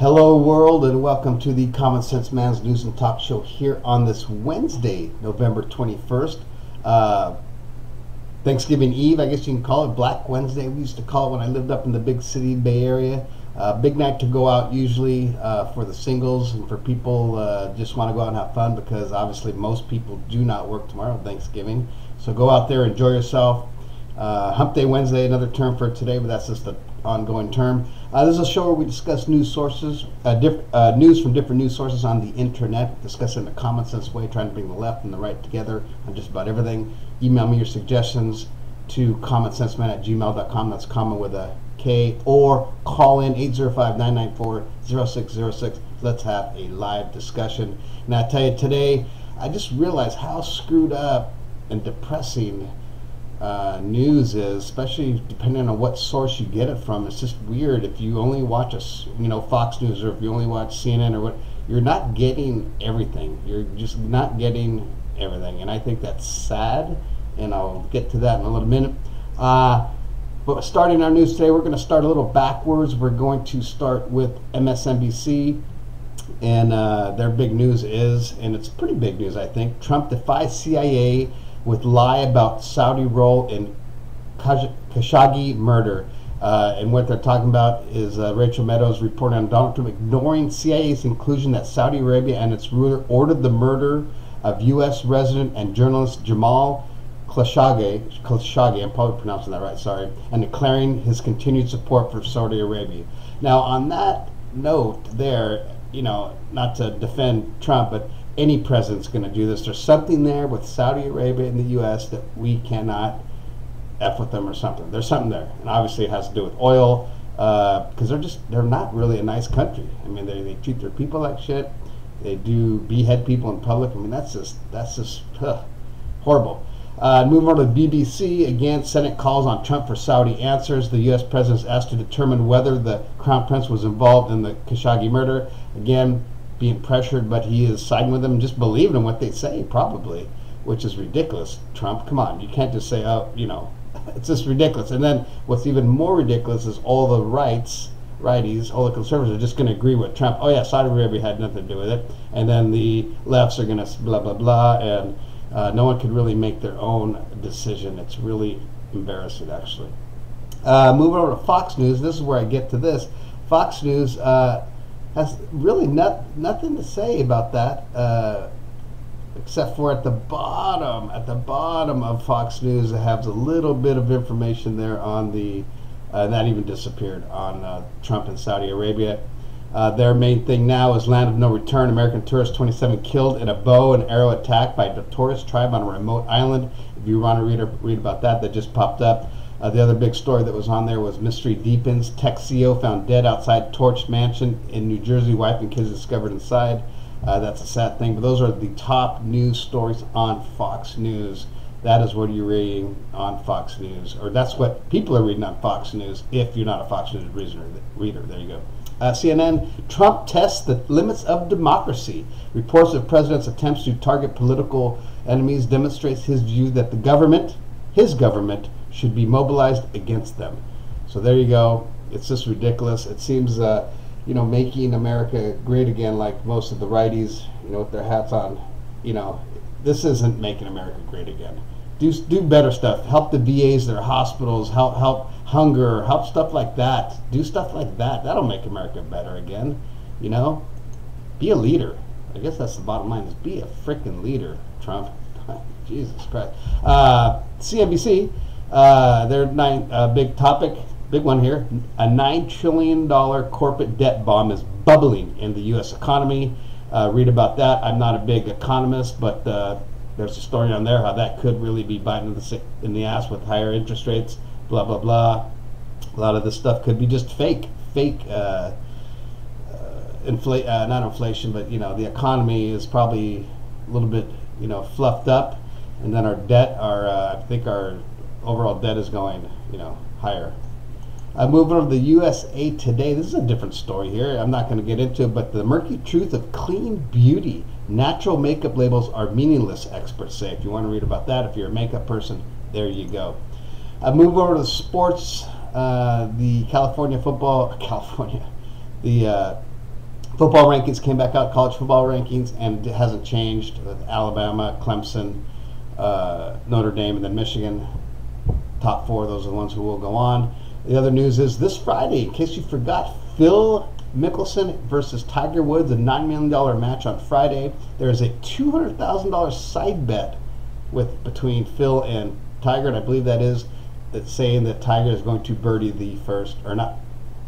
Hello world, and welcome to the Common Sense Man's News and Talk Show here on this Wednesday, November 21st. Thanksgiving Eve, I guess you can call it, Black Wednesday. We used to call it when I lived up in the big city, Bay Area. Big night to go out usually for the singles and for people just want to go out and have fun, because obviously most people do not work tomorrow, Thanksgiving. So go out there, enjoy yourself. Hump Day Wednesday, another term for today, but that's just an ongoing term. This is a show where we discuss news sources, news from different news sources on the internet, discuss it in a common sense way, trying to bring the left and the right together on just about everything. Email me your suggestions to commonsenseman@gmail.com. That's common with a K, or call in 805-994-0606. Let's have a live discussion. And I tell you, today I just realized how screwed up and depressing news is, especially depending on what source you get it from. It's just weird. If you only watch Fox News, or if you only watch CNN or what, you're not getting everything. You're just not getting everything, and I think that's sad. And I'll get to that in a little minute. But starting our news today, we're going to start a little backwards. We're going to start with MSNBC, and their big news is, and it's pretty big news, I think, Trump defies CIA with lie about Saudi role in Khashoggi murder. And what they're talking about is Rachel Meadows reporting on Donald Trump ignoring CIA's conclusion that Saudi Arabia and its ruler ordered the murder of U.S. resident and journalist Jamal Khashoggi, I'm probably pronouncing that right, sorry, and declaring his continued support for Saudi Arabia. Now, on that note there, not to defend Trump, but any president's going to do this. There's something there with Saudi Arabia and the U.S. that we cannot F with them or something. There's something there, and obviously it has to do with oil, because they're not really a nice country. I mean, they treat their people like shit. They do behead people in public. I mean, that's just horrible. Moving on to the BBC, again, Senate calls on Trump for Saudi answers. The U.S. president is asked to determine whether the Crown Prince was involved in the Khashoggi murder. Again, being pressured, but he is siding with them and just believing in what they say, probably, which is ridiculous. Trump, come on, you can't just say, it's just ridiculous. And then what's even more ridiculous is all the righties, all the conservatives are just going to agree with Trump. Oh yeah, Saudi Arabia had nothing to do with it. And then the lefts are going to blah, blah, blah, and no one can really make their own decision. It's really embarrassing, actually. Moving over to Fox News, this is where I get to this. Fox News has really nothing to say about that, except for at the bottom of Fox News, it has a little bit of information there on the, that even disappeared, on Trump and Saudi Arabia. Their main thing now is land of no return. American tourist 27 killed in a bow and arrow attack by a notorious tribe on a remote island. If you want to read about that just popped up. The other big story that was on there was mystery deepens. Tech CEO found dead outside torched mansion in New Jersey. Wife and kids discovered inside. That's a sad thing. But those are the top news stories on Fox News. That is what you're reading on Fox News, or that's what people are reading on Fox News. If you're not a Fox News reader, there you go. CNN, Trump tests the limits of democracy. Reports of president's attempts to target political enemies demonstrates his view that his government, should be mobilized against them. So there you go. It's just ridiculous. It seems, making America great again, like most of the righties, with their hats on, this isn't making America great again. Do better stuff. Help the VAs, their hospitals, help hunger, help stuff like that. Do stuff like that. That'll make America better again. Be a leader. I guess that's the bottom line, is be a freaking leader, Trump. Jesus Christ. CNBC, their big one here. A $9 trillion corporate debt bomb is bubbling in the U.S. economy. Read about that. I'm not a big economist, but there's a story on there how that could really be biting in the ass with higher interest rates, blah, blah, blah. A lot of this stuff could be just fake, not inflation, but, the economy is probably a little bit, fluffed up. And then our debt, I think our overall debt is going, higher. Moving over to the USA Today. This is a different story here. I'm not going to get into it, but the murky truth of clean beauty. Natural makeup labels are meaningless, experts say. If you want to read about that, if you're a makeup person, there you go. Move over to sports. The Football rankings came back out, college football rankings, and it hasn't changed with Alabama, Clemson, Notre Dame, and then Michigan. Top 4, those are the ones who will go on. The other news is this Friday, in case you forgot, Phil Mickelson versus Tiger Woods, a $9 million match on Friday. There is a $200,000 side bet between Phil and Tiger, and I believe that's saying that Tiger is going to birdie the first, or not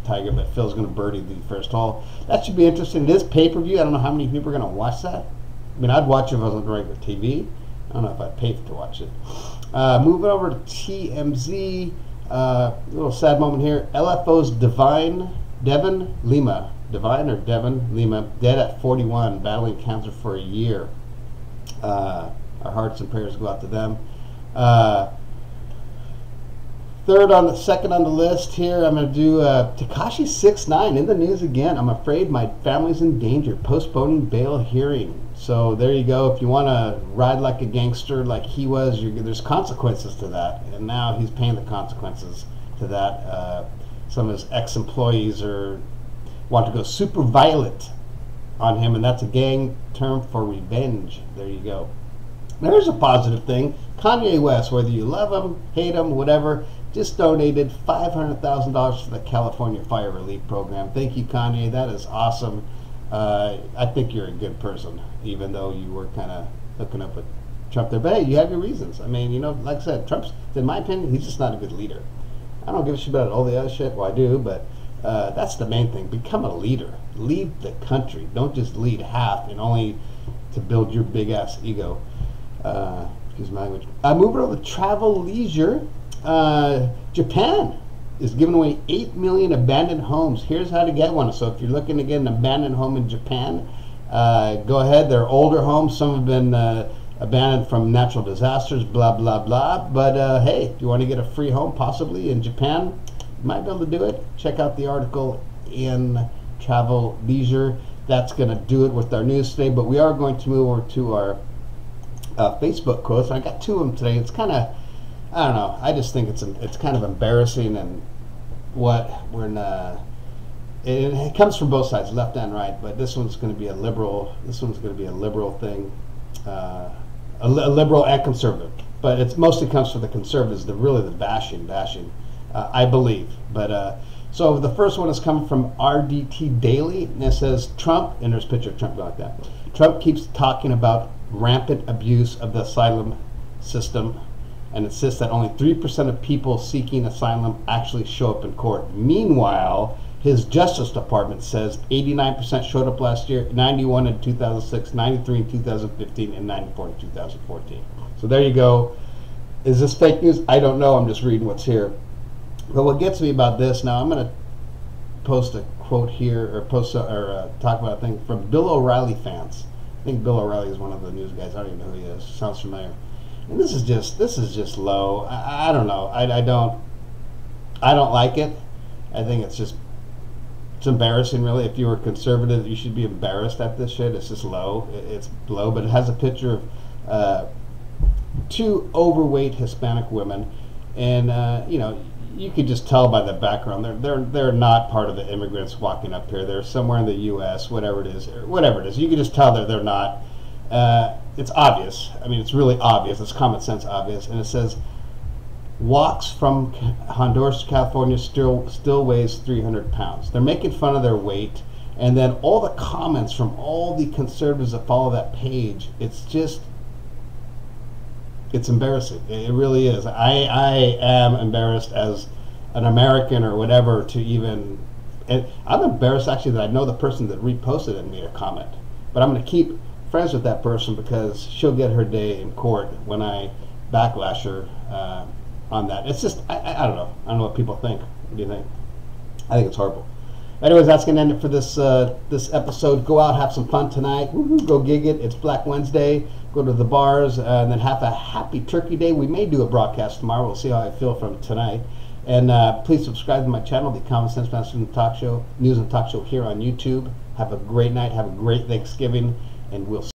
Tiger, but Phil's going to birdie the first hole. That should be interesting. It is pay-per-view. I don't know how many people are going to watch that. I mean, I'd watch it if I was on regular TV. I don't know if I'd pay to watch it. Moving over to TMZ, a little sad moment here. LFO's Devin Lima, dead at 41, battling cancer for a year. Our hearts and prayers go out to them. Second on the list here, I'm going to do Tekashi 6ix9ine in the news again. I'm afraid my family's in danger, postponing bail hearing. So there you go. If you want to ride like a gangster like he was, there's consequences to that. And now he's paying the consequences to that. Some of his ex-employees want to go super violent on him, and that's a gang term for revenge. There you go. There's a positive thing. Kanye West, whether you love him, hate him, whatever, just donated $500,000 to the California Fire Relief Program. Thank you, Kanye. That is awesome. I think you're a good person, even though you were kind of hooking up with Trump there. But hey, you have your reasons. I mean, like I said, Trump's, in my opinion, he's just not a good leader. I don't give a shit about all the other shit. Well, I do, but that's the main thing. Become a leader. Lead the country. Don't just lead half and only to build your big-ass ego. Excuse my language. Moving over to travel leisure. Japan is giving away 8 million abandoned homes. Here's how to get one. So if you're looking to get an abandoned home in Japan, go ahead. They're older homes. Some have been abandoned from natural disasters, blah, blah, blah. But hey, if you want to get a free home possibly in Japan, you might be able to do it. Check out the article in Travel Leisure. That's going to do it with our news today. But we are going to move over to our Facebook quotes. I got 2 of them today. It's kind of, I don't know. I just think it's kind of embarrassing, and it comes from both sides, left and right. But this one's going to be a liberal. This one's going to be a liberal thing, a liberal and conservative. But it mostly comes from the conservatives. The bashing. I believe. But so the first one is coming from RDT Daily, and it says Trump, and there's a picture of Trump like that. Trump keeps talking about rampant abuse of the asylum system, and insists that only 3% of people seeking asylum actually show up in court. Meanwhile, his Justice Department says 89% showed up last year, 91 in 2006, 93 in 2015, and 94 in 2014. So there you go. Is this fake news? I don't know. I'm just reading what's here. But what gets me about this, now I'm going to post a quote here, or talk about a thing from Bill O'Reilly fans. I think Bill O'Reilly is one of the news guys. I don't even know who he is. Sounds familiar. And this is just low. I don't know. I don't like it. I think it's embarrassing, really. If you were conservative, you should be embarrassed at this shit. It's just low. It's low, but it has a picture of 2 overweight Hispanic women, and you could just tell by the background they're not part of the immigrants walking up here. They're somewhere in the U.S., whatever it is. You can just tell that they're not. It's obvious. I mean, it's really obvious. It's common sense obvious. And it says, walks from Honduras to California, still weighs 300 pounds. They're making fun of their weight. And then all the comments from all the conservatives that follow that page, it's embarrassing. It really is. I am embarrassed as an American or whatever to even... And I'm embarrassed, actually, that I know the person that reposted it and made a comment. But I'm going to keep friends with that person because she'll get her day in court when I backlash her on that. It's just, I don't know. I don't know what people think. What do you think? I think it's horrible. Anyways, that's going to end it for this episode. Go out, have some fun tonight. Woo-hoo, go gig it. It's Black Wednesday. Go to the bars, and then have a happy Turkey Day. We may do a broadcast tomorrow. We'll see how I feel from tonight. And please subscribe to my channel, the Common Sense Master Talk Show, News and Talk Show here on YouTube. Have a great night. Have a great Thanksgiving. And we'll